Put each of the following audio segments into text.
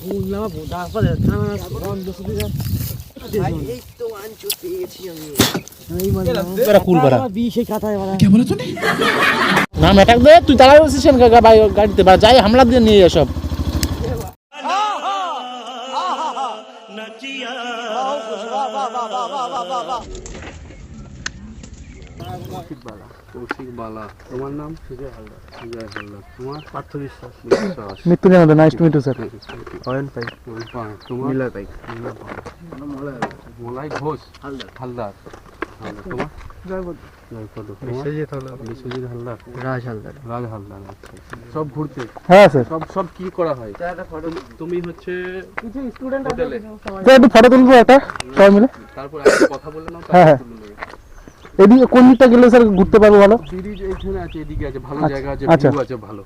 নাম অ্যাটাক দে, তুই তারা বলছিস গাড়িতে বা যাই হামলা দিয়ে নিয়ে সব। কৌশিক বালা, তোমার নাম? সুজয় হালদার। সুজয় হালদার। তোমার? পার্থ বিশ্বাস। মৃত্যু নিয়ে nice to meet you sir. Ayan Paik. তোমার? মিলয় পাইক। মলাই ঘোষ হালদার। হালদার। তোমার? জয়পদ। জয়পদ। বিশ্বজিৎ হালদার। বিশ্বজিৎ হালদার। রাজ হালদার। রাজ হালদার। সব ঘুরতে? হ্যাঁ স্যার। সব কি করা হয়? তুমি হচ্ছে কিছু স্টুডেন্ট হোটেলে একটু ফটো তুলবো একটা সবাই মিলে, তারপর কথা বলে নাও। হ্যাঁ, এদিকে কোন দিকটা গেলে স্যার ঘুরতে পারবো ভালো? ব্রিজ এইখানে আছে, এদিকে আছে ভালো জায়গা আছে, ভিউ আছে ভালো।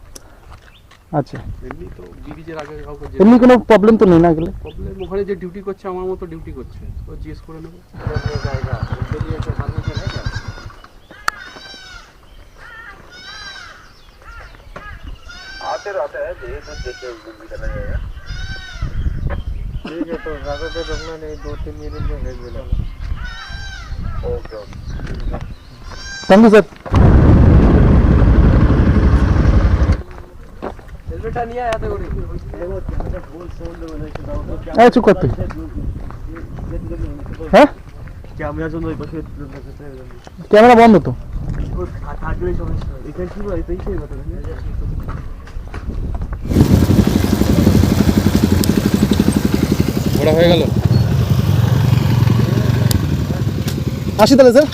আচ্ছা, এমনি তো ব্রিজের আগে কাউকে এমনি কোনো প্রবলেম তো নেই না? গেলে প্রবলেম ওখানে যে ডিউটি করছে আমার মতো ডিউটি করছে, ও জিজ্ঞেস করে নেবো জায়গা। आते रहते हैं, धीरे धीरे देखिए उस दिन भी चला जाएगा। ठीक है, तो ज़्यादा देर रुकना नहीं, 2-3 मिनट में भेज देना। Okay okay, thank you sir. Helmet नहीं आया था गोरी। এই চুপ করতে হ্যাঁ, ক্যামেরা জন্য ওই পাশে ক্যামেরা বন্ধ তো থাকলে সমস্যা। এখানে ছিল এটাই সেই কথা। ঘোরা হয়ে গেল, আসি তাহলে sir.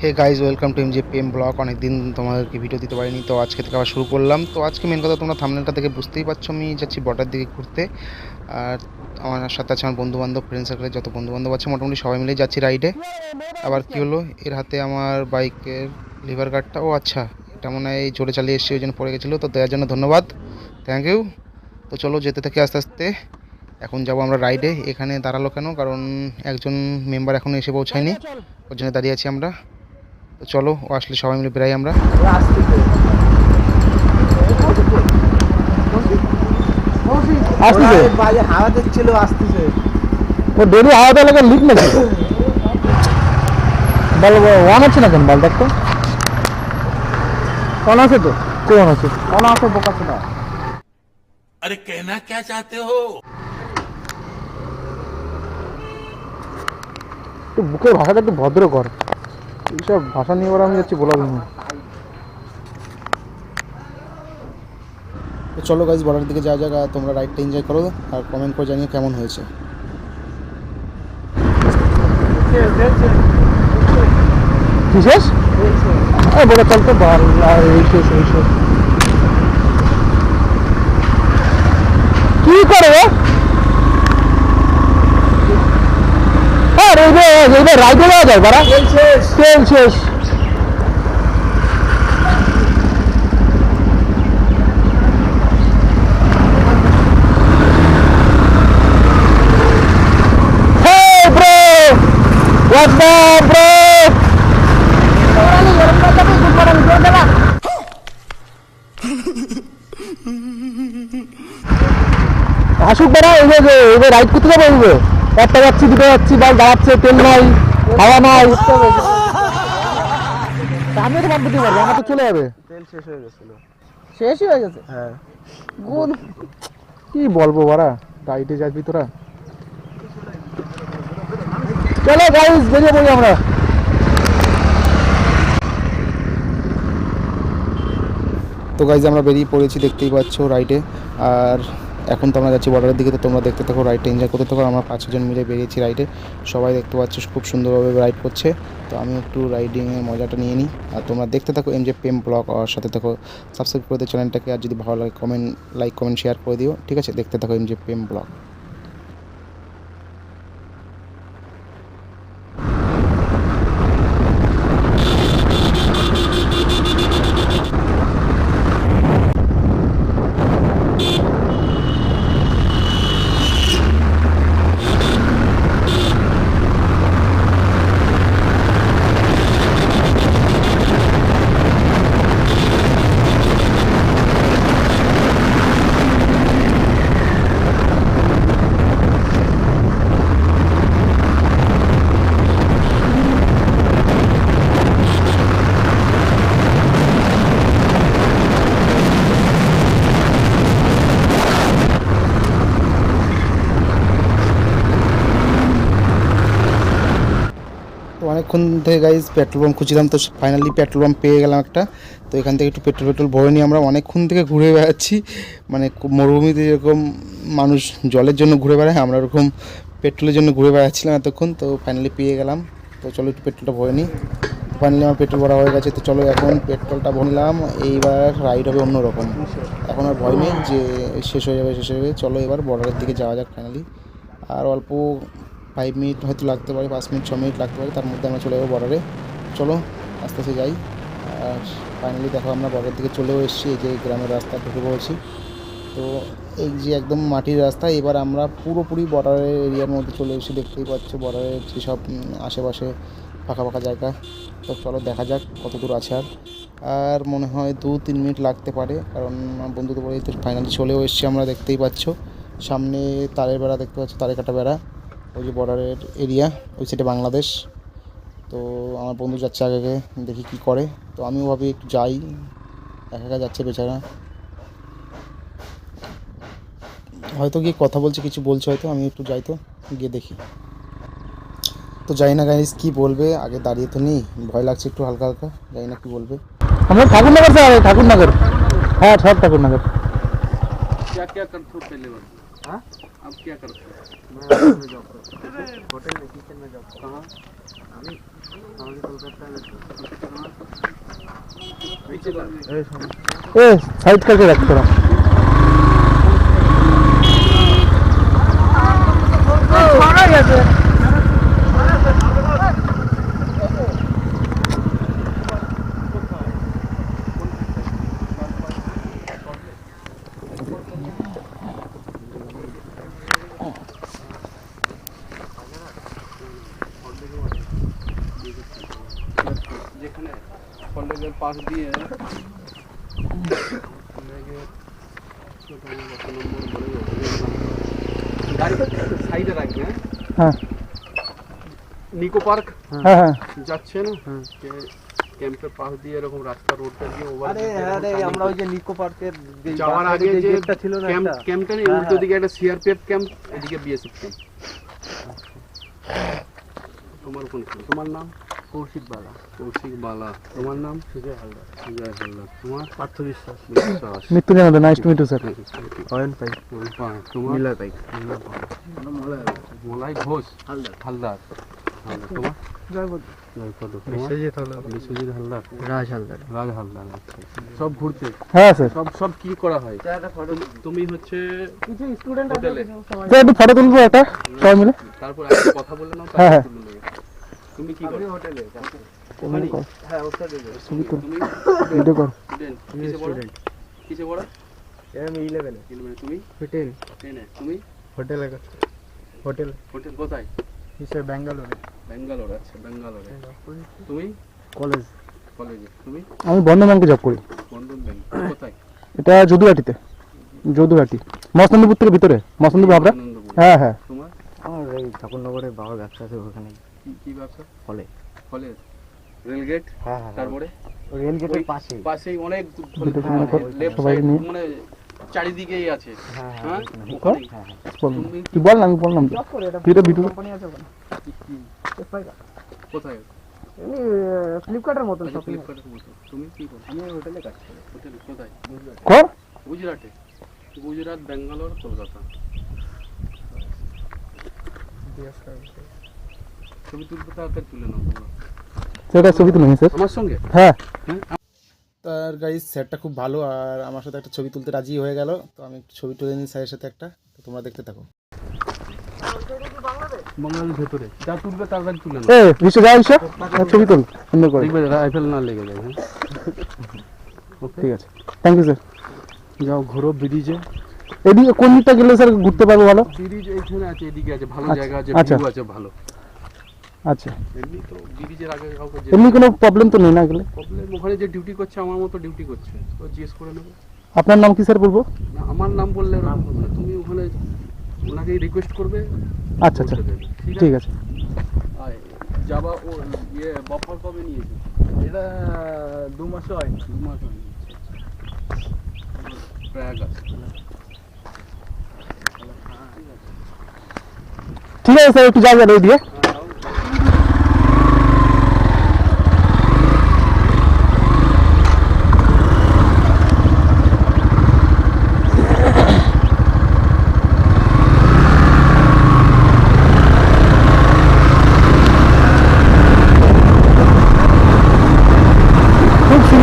Hey guys, welcome to MJPM blog. অনেকদিন তোমাদেরকে ভিডিও দিতে পারিনি, তো আজকে থেকে আবার শুরু করলাম। তো আজকে মেন কথা তোমরা থাম্বনেলটা থেকে বুঝতেই পারছো, আমি যাচ্ছি বর্ডার দিকে ঘুরতে। আর আমার সাথে আছে আমার বন্ধুবান্ধব, ফ্রেন্ড সার্কেলের যত বন্ধুবান্ধব আছে মোটামুটি সবাই মিলেই যাচ্ছি রাইডে। আবার কি হলো, এর হাতে আমার বাইকের লিভার গার্ডটা, ও আচ্ছা এটা মনে হয় জোরে চালিয়ে এসেছি ওই জন্য পড়ে গেছিলো, তো দেওয়ার জন্য ধন্যবাদ, থ্যাংক ইউ। তো চলো যেতে থাকি আস্তে আস্তে। এখন যাব আমরা রাইডে। এখানে দাঁড়ালো কেন, কারণ একজন মেম্বার এখনও এসে পৌঁছায়নি, ওর জন্য দাঁড়িয়ে আছি আমরা। তো চলো, ও আসলে সবাই মিলে বেরাই আমরা। হাওয়া দিচ্ছিল, আসতেছে ও ডেলি হাওয়া দেওয়া লাগে, লিক নাকি বল ওয়ান আছে না কেন? বল দেখতো কন আছে, তো কোন আছে? কন আছে বোকা ছিল। আরে कहना क्या चाहते हो? তো বুকের ভাষাটা একটু ভদ্র কর, এইসব ভাষা নিয়ে ওরা আমি যাচ্ছি বলাবি না। তো চলো গাইজ, বর্ডারের দিকে যাওয়া জায়গা। তোমরা রাইডটা এনজয় করো আর কমেন্ট করে জানিয়ে কেমন হয়েছে। কি শেষ? বলে চলতে বল, এই শেষ এই শেষ কি করে রাইডে যাওয়া যায় বারা? তেল শেষ। আসুক বেড়া, এই রাইড করতে যাবো। একটা যাচ্ছি, দুটো যাচ্ছি, বাইক দাঁড়াচ্ছে, তেল নাই, হাওয়া নাই। আমিও তো বান্ধবী পারবো, আমার তো চলে যাবে। তেল শেষ হয়ে গেছিল। শেষই হয়ে গেছে? হ্যাঁ। কি বলবো বারা, রাইডে যাবি তোরা। চলো গাইস, বেরিয়ে পড়ি আমরা। তো গাইজ আমরা বেরিয়ে পড়েছি, দেখতেই পাচ্ছ রাইডে। আর এখন তো আমরা যাচ্ছি বর্ডারের দিকে, তো তোমরা দেখতে থাকো, রাইডটা এনজয় করতে থাকো। আমরা 5-6 জন মিলে বেরিয়েছি রাইডে, সবাই দেখতে পাচ্ছ খুব সুন্দরভাবে রাইড করছে। তো আমি একটু রাইডিংয়ের মজাটা নিয়ে নিই, আর তোমরা দেখতে থাকো MJPM ব্লগ। আর সাথে থাকো, সাবস্ক্রাইব করে দিও চ্যানেলটাকে, আর যদি ভালো লাগে লাইক কমেন্ট শেয়ার করে দিও, ঠিক আছে? দেখতে থাকো MJPM ব্লগ। অনেকক্ষণ থেকে গাইজ পেট্রোল পাম্প খুঁজছিলাম, তো ফাইনালি পেট্রোল পাম্প পেয়ে গেলাম একটা। তো এখান থেকে একটু পেট্রোল ভরে নিয়ে আমরা অনেকক্ষণ থেকে ঘুরে বেড়াচ্ছি, মানে মরুভূমিতে যেরকম মানুষ জলের জন্য ঘুরে বেড়ায়, আমরা ওরকম পেট্রোলের জন্য ঘুরে বেড়াচ্ছিলাম এতক্ষণ। তো ফাইনালি পেয়ে গেলাম। তো চলো একটু পেট্রোলটা ভরে নিই। ফাইনালি আমার পেট্রোল ভরা হয়ে গেছে। তো চলো এখন পেট্রোলটা ভরলাম, এইবার রাইড হবে অন্যরকম। এখন আর ভয় নেই যে শেষ হয়ে যাবে। চলো এবার বর্ডারের দিকে যাওয়া যাক। ফাইনালি আর অল্প 5 মিনিট হয়তো লাগতে পারে, 5 মিনিট 6 মিনিট লাগতে পারে, তার মধ্যে আমরা চলে যাবো বর্ডারে। চলো আস্তে আস্তে যাই। আর ফাইনালি দেখো আমরা বর্ডারের দিকে চলেও এসেছি। এই যে গ্রামের রাস্তা ঢুকে পড়েছি। তো এই যে একদম মাটির রাস্তা, এবার আমরা পুরোপুরি বর্ডারের এরিয়ার মধ্যে চলে এসেছি। দেখতেই পাচ্ছ বর্ডারের যেসব আশেপাশে ফাঁকা ফাঁকা জায়গা। তো চলো দেখা যাক কত দূর আছে। আর মনে হয় 2-3 মিনিট লাগতে পারে, কারণ বন্ধু তো বলেই তো ফাইনালি চলেও এসেছি আমরা। দেখতেই পাচ্ছ সামনে তারের বেড়া দেখতে পাচ্ছ, তারে কাটা বেড়া, ওই যে বর্ডারের এরিয়া, ওই সাইডে বাংলাদেশ। তো আমার বন্ধু যাচ্ছে আগে, দেখি কি করে। তো আমিও ভাবি একটু যাই, একা একা যাচ্ছে বেচারা, হয়তো গিয়ে কথা বলছে, কিছু বলছে হয়তো। আমি একটু যাই, তো গিয়ে দেখি। তো জানি না গাইস কী বলবে, আগে দাঁড়িয়ে তো নেই, ভয় লাগছে একটু হালকা হালকা, জানি না কী বলবে। আমরা ঠাকুরনগর স্যার, ঠাকুরনগর। হ্যাঁ সব ঠাকুরনগর। क्या क्या करते हो पहले बात? हाँ? अब क्या करते हो? मैं जॉब करता हूँ, होटल में किचन में जॉब। कहाँ? अभी कोलकाता में। ए साइड करके रख थोड़ा। যেখানে কলেজের পাশ দিয়ে সাইডে রাখবে। হ্যাঁ নিকো পার্ক হ্যাঁ হ্যাঁ যাচ্ছে না, ক্যাম্পের পাশ দিয়ে এরকম রাস্তা রোডটা দিয়ে ওভার। আরে আমরা ওই যে নিকো পার্কের যাওয়ার আগে যে গেটটা ছিল না, একটা ক্যাম্পটা নেই, উল্টো দিকে একটা সিআরপিএফ ক্যাম্প, এদিকে বিএসএফ ক্যাম্প। তোমার কোন ছিল? তোমার নাম? কৌশিক বালা। কৌশিক বালা। তোমার নাম? সুজয় হালদার। সুজয় হালদার। তোমার? পার্থ বিশ্বাস। বিশ্বাস। মৃত্যু জানাল, nice to meet you sir. Ayan Pai. তোমার? মিলয় পাই। মলাই ঘোষ হালদার। হালদার। তোমার? জয়পদ। বিশ্বজিৎ হালদার। বিশ্বজিৎ হালদার। রাজ হালদার। রাজ হালদার। সব ঘুরতে? হ্যাঁ স্যার। সব কি করা হয়? তুমি হচ্ছে কিছু স্টুডেন্ট হোটেলে? স্যার একটু ফটো তুলবো একটা সবাই মিলে। তারপর একটা কথা বলে নাও, হ্যাঁ, হ্যাঁ। তারপর তুলে নেবে। তুমি কি করো? হোটেলে। ওখানে? হ্যাঁ ওটা দেবে। ছবি তুল, তুমি ভিডিও কর। স্টুডেন্ট? কিসে পড়ো? কিসে পড়ো? আমি 11 এ। 11 তুমি? 10 10 তুমি? হোটেলে। হোটেল হোটেল কোথায়? হিসেবে ব্যাঙ্গালোরে। ব্যাঙ্গালোর। আচ্ছা ব্যাঙ্গালোরে। তুমি? কলেজ। কলেজে। তুমি? আমি বন্ধন ব্যাংকে জব করি। বন্ধন ব্যাংক কোথায়? এটা যদুঘাটিতে, যদুঘাটি মসনন্দপুর থেকে ভিতরে, মসনন্দপুর আমরা। আনন্দপুর। হ্যাঁ হ্যাঁ। তোমার? আমার এই ঠাকুরনগরে বাবার ব্যবসা আছে, ওখানে কি ব্যবসা? ফলে। College rail gate. হ্যাঁ হ্যাঁ। তারপরে রেল গেটের ওই পাশেই। পাশেই অনেক দুটো ফোন কর, লেফট সবাই সাইড, নিয়ে। মানে চারিদিকেই আছে। হ্যাঁ হ্যাঁ হ্যাঁ। কর। হ্যাঁ হ্যাঁ। বল, তুমি তুই বল না, আমি বললাম তো। ভিডিও ভিডিও কোম্পানি আছে ওখানে। কোথায়? এমনি ফ্লিপকার্টের মতন আচ্ছা, শপিং। ফ্লিপকার্টের মতো। তুমি কি করো? আমি হোটেলে কাজ করি। হোটেলে কোথায়? কর। গুজরাটে। গুজরাট, ব্যাঙ্গালোর, কলকাতা। ছবি তুলতে তাড়াতাড়ি তুলে নাও তোমরা। সেটা ছবি তুলে নিই স্যার। আমার সঙ্গে? হ্যাঁ তার গাইজ স্যারটা খুব ভালো, আর আমার সাথে একটা ছবি তুলতে রাজি হয়ে গেল। তো আমি একটু ছবি তুলে নিই স্যারের সাথে একটা, তো তোমরা দেখতে থাকো। বাংলাদেশের ভেতরে যা তুলবে তাড়াতাড়ি তুলে নাও। এ বিশ্ব যা বিশ্ব, ছবি তুল সুন্দর করে। দেখবে রাইফেল না লেগে যায়। হ্যাঁ ওকে, ঠিক আছে, থ্যাংক ইউ স্যার। যাও ঘোরো ব্রিজে। এদিকে কোন দিকটা গেলে স্যার ঘুরতে পারবো ভালো? ব্রিজ এইখানে আছে, এদিকে আছে, ভালো আচ্ছা, জায়গা আছে, আচ্ছা। ভিউ আছে ভালো। আচ্ছা, এমনি তো ব্রিজের আগে কাউকে এমনি কোনো প্রবলেম তো নেই না গেলে? প্রবলেম, ওখানে যে ডিউটি করছে আমার মতো ডিউটি করছে, তো জিজ্ঞেস করে নেবে। আপনার নাম কি স্যার বলবো? না, আমার নাম বললে নাম হবে না, তুমি ওখানে ওনাকে রিকোয়েস্ট করবে। আচ্ছা আচ্ছা, বলতে দেবে। ঠিক আছে। আর যাবা ও ইয়ে বফার কবে নিয়েছে? এটা 2 মাস হয়। 2 মাস হয়নি। প্রয়াগরাজ। ঠিক আছে স্যার, একটু যাবেন ওই দিয়ে।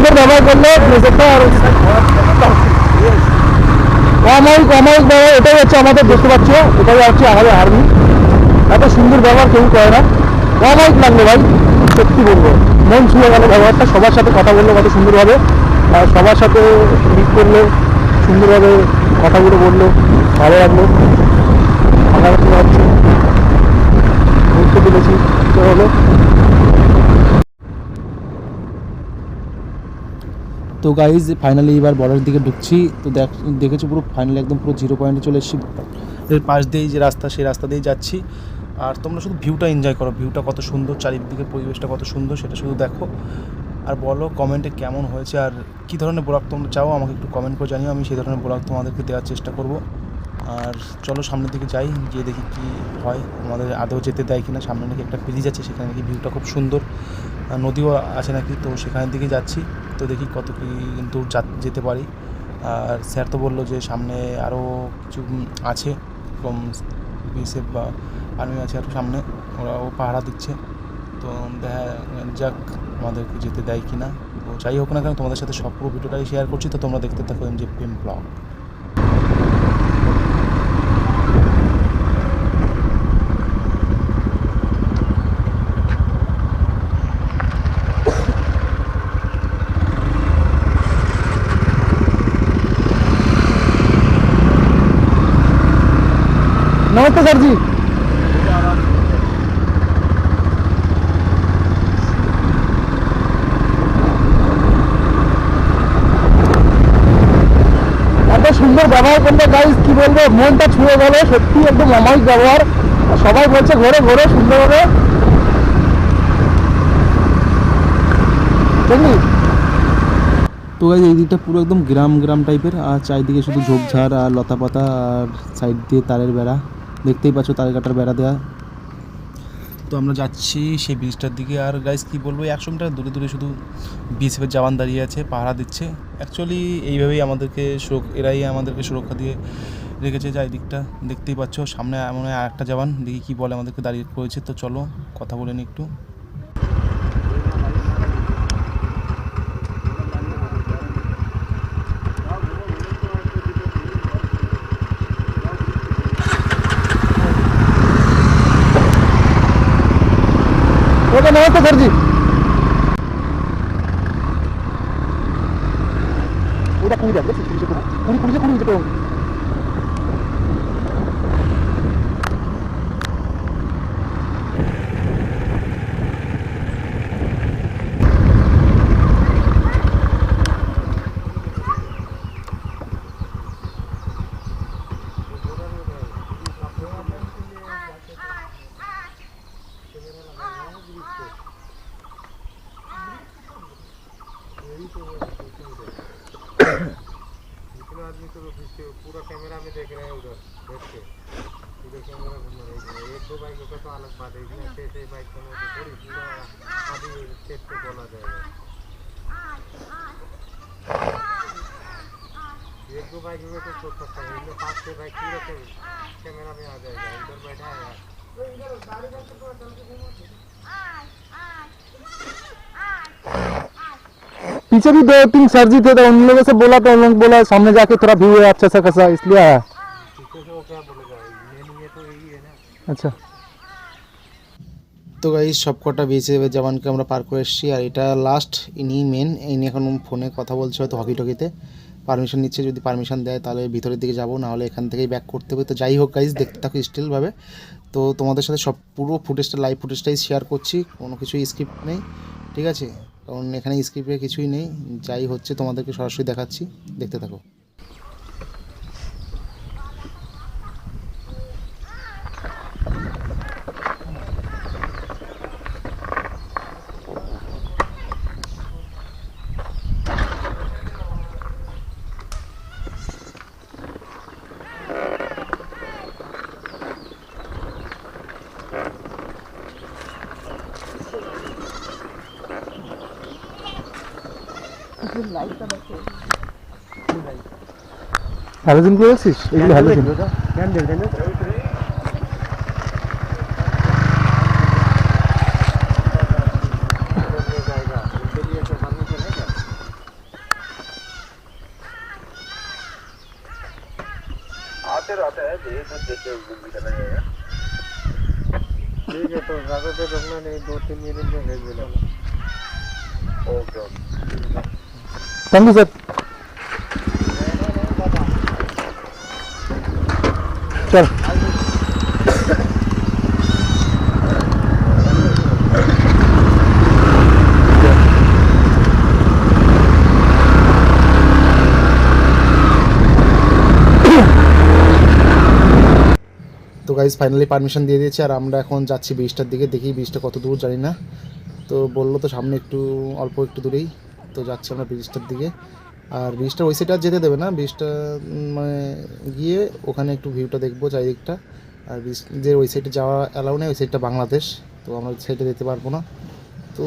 সুন্দর ব্যবহার করলে দেশটা আর অমায়িক ব্যবহার, এটাই হচ্ছে আমাদের, দেখতে পাচ্ছ এটাই হচ্ছে আমাদের আর্মি। এত সুন্দর ব্যবহার কেউ করে না, অমায়িক লাগলো ভাই, সত্যি বলবো মন ছুঁয়ে গেল ব্যবহারটা। সবার সাথে কথা বললো কত সুন্দরভাবে, আর সবার সাথে মিট করলো সুন্দরভাবে, কথাগুলো বললো, ভালো লাগলো। আমার হচ্ছে ঘুরতে পেরেছি, তো হলো। তো গাইজ ফাইনালি এবার বর্ডারের দিকে ঢুকছি। তো দেখেছি পুরো ফাইনালি একদম পুরো 0 পয়েন্টে চলে এসেছি। এর পাশ দিয়েই যে রাস্তা, সেই রাস্তা দিয়েই যাচ্ছি। আর তোমরা শুধু ভিউটা এনজয় করো, ভিউটা কত সুন্দর, চারিদিকে পরিবেশটা কত সুন্দর সেটা শুধু দেখো। আর বলো কমেন্টে কেমন হয়েছে, আর কী ধরনের ব্লগ তোমরা চাও আমাকে একটু কমেন্ট করে জানিও, আমি সেই ধরনের ব্লগ তোমাদেরকে দেওয়ার চেষ্টা করব। আর চলো সামনের দিকে যাই, গিয়ে দেখি কী হয়, আমাদের আদৌ যেতে দেয় কিনা। সামনে নাকি একটা ব্রিজ আছে, সেখানে নাকি ভিউটা খুব সুন্দর, নদীও আছে নাকি, তো সেখানের দিকে যাচ্ছি। তো দেখি কত কী দূর যেতে পারি। আর স্যার তো বললো যে সামনে আরও কিছু আছে, কম বিএসএফ বা আর্মি আছে আরও সামনে, ওরাও পাহারা দিচ্ছে। তো দেখা যাক আমাদেরকে যেতে দেয় কি না। তো যাই হোক না কেন, তোমাদের সাথে সব পুরো ভিডিওটাই শেয়ার করছি, তো তোমরা দেখতে থাকো এমজে পেম ব্লগ। नमस्ते सर जी। এত সুন্দর ব্যবহার করলে গাইস কি বলবো, মনটা ছুঁয়ে গেল, সত্যি একদম অমায়িক ব্যবহার। সবাই বলছে ঘোরে ঘোরে সুন্দরভাবে, বুঝলি? তো গাইস এই দিকটা পুরো একদম গ্রাম টাইপের, আর চারিদিকে শুধু ঝোপঝাড় আর লতাপাতা, আর সাইড দিয়ে তারের বেড়া, দেখতেই পাচ্ছ তারের কাটার বেড়া দেওয়া। তো আমরা যাচ্ছি সেই ব্রিজটার দিকে। আর গাইস কি বলবো, 100 মিটার দূরে শুধু বিএসএফের জওয়ান দাঁড়িয়ে আছে, পাহারা দিচ্ছে। অ্যাকচুয়ালি এইভাবেই এরাই আমাদেরকে সুরক্ষা দিয়ে রেখেছে। যাই দিকটা দেখতেই পাচ্ছ, সামনে এমন আরেকটা জওয়ান, দেখি কি বলে, আমাদেরকে দাঁড়িয়ে করেছে। তো চলো কথা বলে নিই একটু। ओके नमस्ते सर जी। उधर पूरी जाएगी, पूरी से आदमी तो पूरा कैमरा में देख रहे हैं उधर बैठ के, उधर कैमरा घूम रहा है। एक दो बाइकों का तो अलग बात है, इसमें 6 बाइक का तो थोड़ी पूरा आधी स्टेट को बोला जाएगा। एक दो बाइक में तो सोच सकता है, इनमें 5-6 बाइक पूरा कैमरा में आ जाएगा। इधर बैठा है पीछे भी 2-3 सर जी थे, तो उन लोगों से बोला, तो उन लोग बोला सामने जाके थोड़ा व्यू है अच्छा सा खासा, इसलिए आया। पीछे से वो क्या बोलेगा, ये तो यही है ना। अच्छा তো গাইস সব কটা বিএসএফের জওয়ানকে আমরা পার করে এসেছি, আর এটা লাস্ট, ইনি মেন। ইনি এখন ফোনে কথা বলছে, হয়তো হকি টকিতে পারমিশন নিচ্ছে। যদি পারমিশন দেয় তাহলে ভিতরের দিকে যাবো, নাহলে এখান থেকেই ব্যাক করতে হবে। তো যাই হোক গাইস, দেখতে থাকো স্টিলভাবে। তো তোমাদের সাথে সব পুরো ফুটেজটা, লাইভ ফুটেজটাই শেয়ার করছি, কোনো কিছুই স্ক্রিপ্ট নেই, ঠিক আছে? কারণ এখানে স্ক্রিপ্টে কিছুই নেই, যাই হচ্ছে তোমাদেরকে সরাসরি দেখাচ্ছি, দেখতে থাকো। হ্যালোজেন করে রাখছিস, এগুলো হ্যালোজেন। ठीक है तो ज़्यादा देर रुकना नहीं, 2-3 मिनट में भेज देना। Thank you sir. चल তো গাইজ ফাইনালি পারমিশন দিয়ে দিয়েছে, আর আমরা এখন যাচ্ছি ব্রিজটার দিকে। দেখি ব্রিজটা কত দূর জানি না, তো বললো তো সামনে একটু অল্প একটু দূরেই, তো যাচ্ছি আমরা ব্রিজটার দিকে। আর ব্রিজটা ওই সাইডে আর যেতে দেবে না, ব্রিজটা মানে গিয়ে ওখানে একটু ভিউটা দেখবো চারিদিকটা। আর ব্রিজ যে ওই সাইডে যাওয়া অ্যালাউ নেই, ওই সাইডটা বাংলাদেশ, তো আমরা ওই সাইডে যেতে পারবো না। তো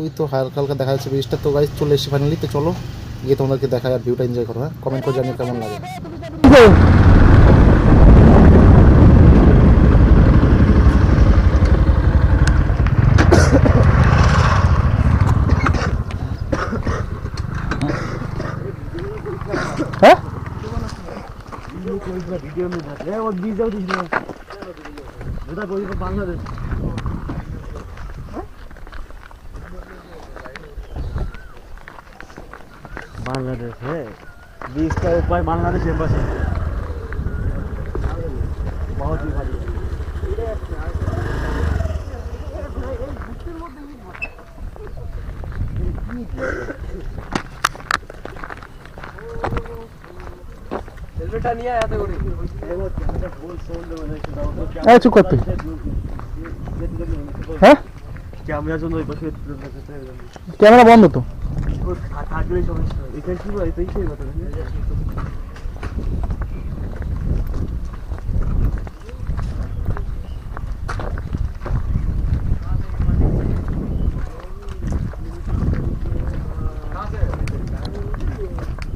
ওই তো হালকা হালকা দেখা যাচ্ছে ব্রিজটা। তো গাইজ চলে এসেছি ফাইনালি, তো চলো গিয়ে তোমাদেরকে দেখায় আর ভিউটা এনজয় করো। হ্যাঁ, কমেন্ট করে জানিয়ে কেমন লাগে। হ্যাঁ वीडियो में था वो बीज जाओ दिस में बता कोई को बांग्लादेश बांग्लादेश है बीज का ऊपर बांग्लादेश एम्बेसी बहुत ही भारी हेलमेट नहीं आया था गोरी এই চুপ করতে। হ্যাঁ ক্যামেরা জন্য ওই পাশে ক্যামেরা বন্ধ তো। থাকলে সমস্যা এটা কি হয় এটাই সেই কথা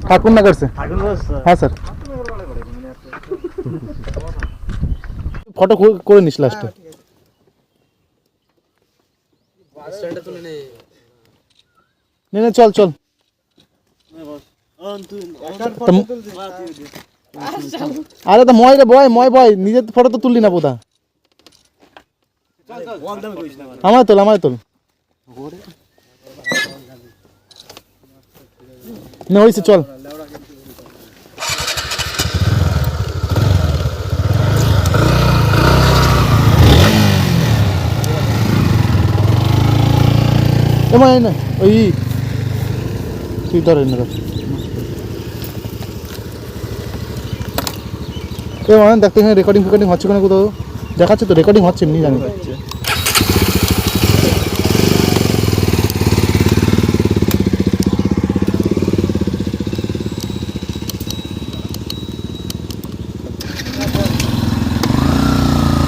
ঠাকুর নগর से। ঠাকুর हाँ सर, ফটো করে নিস লাস্টে। নে চল চল। আরে তো ময় রে ময় বয় নিজের ফটো তো তুললি না বোধা। আমায় তোল না হয়েছে চল। এমন না ওই তুই ধরে না এমন দেখতে এখানে রেকর্ডিং হচ্ছে কোনো কোথাও দেখাচ্ছে তো, রেকর্ডিং হচ্ছে এমনি জানি।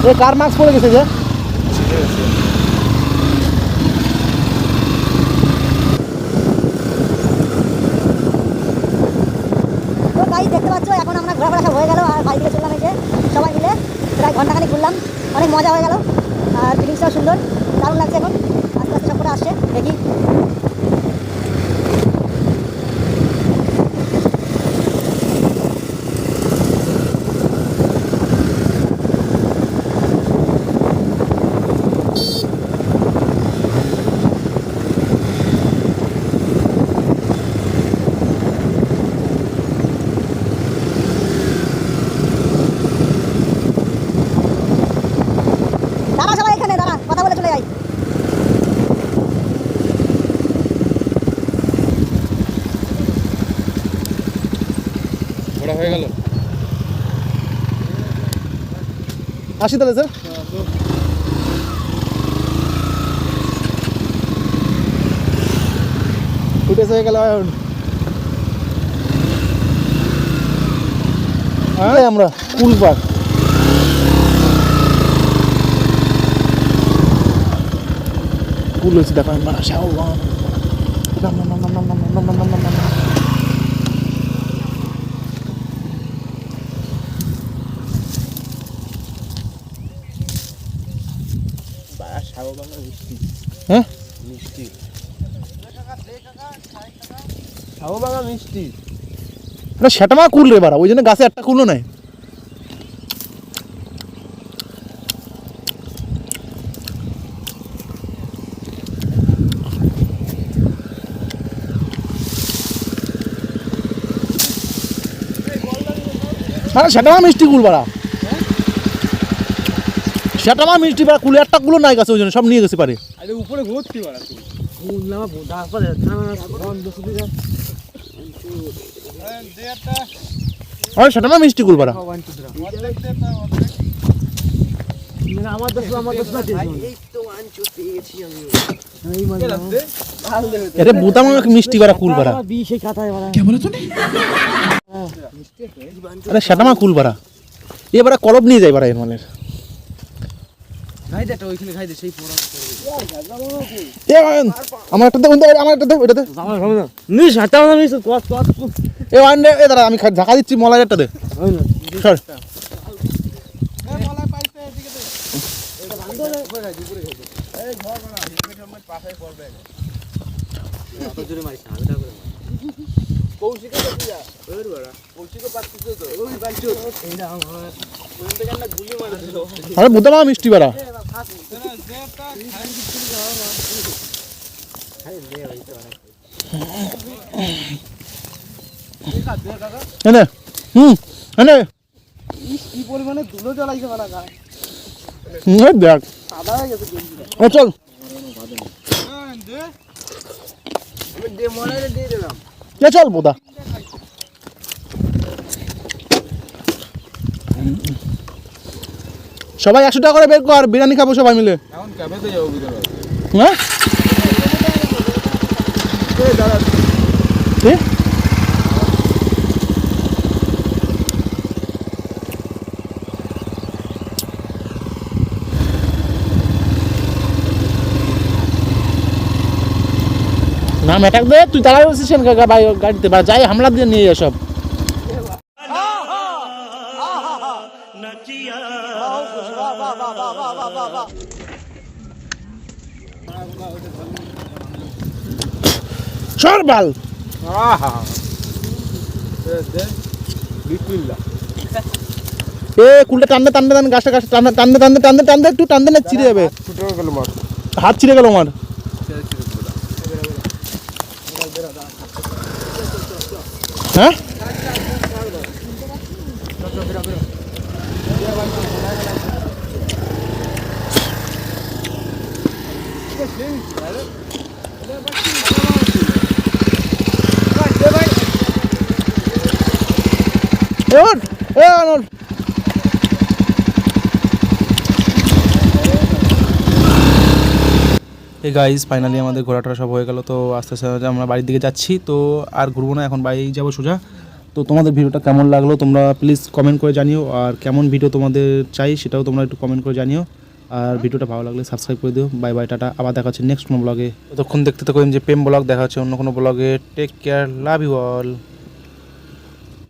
এ কার মাস্ক পরে গেছে যে দেখতে পাচ্ছ এখন আমরা ঘোরাফেরা সব হয়ে গেল, আর বাড়ি থেকে চললাম এই যে সবাই মিলে প্রায় ঘন্টাখানিক ঘুরলাম, অনেক মজা হয়ে গেল, আর ফিলিংসটাও সুন্দর, দারুণ লাগছে। এখন আস্তে আস্তে সব করে আসছে, দেখি কথা বলে চলে যাই। ঘোরা হয়ে গেল। আসি তাহলে স্যার। ফুটেজ হয়ে গেল আমরা কুল পার্ক। কুল হয়েছে দেখো হ্যাঁ মিষ্টি সেটা মা কুল রে বাড়া, ওই জন্য গাছে একটা কুলও নাই। আরে সেটা আমার মিষ্টি কুল বাড়া, সেটা আমার মিষ্টি বাড়া, কুলে একটা কুলো নাই গেছে, ওই জন্য সব নিয়ে গেছে পারে। আরে উপরে ভর্তি বাড়া তুই বললাম বোধা করে বন্ধ শুধু যা আরে সেটা আমার মিষ্টি কুল বাড়া। আমার দোষ না এই তো আনচু পেয়ে গেছি আমি এই মানে এটা বুতাম মিষ্টি বাড়া কুল বাড়া। বিশে খাতায় বাড়া আরে সেটা আমার কুল বাড়া, এবারে কলব নিয়ে যাই বাড়া এর মানে। খাই দে ওইখানে খাই দে সেই পোড়া আমার একটা দেব, আমার একটা দেব, এটা দে। আমার হবে না নিস হাতাও না নিস কত কত এ ওয়ান দে, এ দাঁড়া আমি ঝাঁকা দিচ্ছি, মলাই একটা দে হয় না সর। আরে বুতাম আমার মিষ্টি বাড়া। এনে এনে কি পরিমাণে ধুলো জ্বলাইছে বাড়া গা দেখ, সাদা হয়ে গেছে গেঞ্জিটা ও চল। আমি দে মনে দিয়ে দিলাম এ চল বোদা। সবাই 100 টাকা করে বের কর, বিরিয়ানি খাবো সবাই মিলে। হ্যাঁ কি? না মেটাক দে, তুই তাড়াই বলছিস গাড়িতে বা যাই হামলা দিয়ে নিয়ে যা সব। সর বাল। এ কুলটা টানতে টানতে টানতে গাছটা গাছটা টানতে টানতে টানতে টানতে টানতে একটু টানতে না ছিঁড়ে যাবে, হাত ছিঁড়ে গেল আমার। হ্যাঁ এই গাইজ ফাইনালি আমাদের ঘোরাটা সব হয়ে গেল। তো আস্তে আস্তে আমরা বাড়ির দিকে যাচ্ছি, তো আর ঘুরবো না, এখন বাড়ি যাবো সোজা। তো তোমাদের ভিডিওটা কেমন লাগলো তোমরা প্লিজ কমেন্ট করে জানিও, আর কেমন ভিডিও তোমাদের চাই সেটাও তোমরা একটু কমেন্ট করে জানিও, আর ভিডিওটা ভালো লাগলে সাবস্ক্রাইব করে দিও। বাই বাই, টাটা, আবার দেখা হচ্ছে নেক্সট কোনো ব্লগে। ততক্ষণ দেখতে থাকুন যে প্রেম ব্লগ, দেখা হচ্ছে অন্য কোনো ব্লগে। Take care, love you all.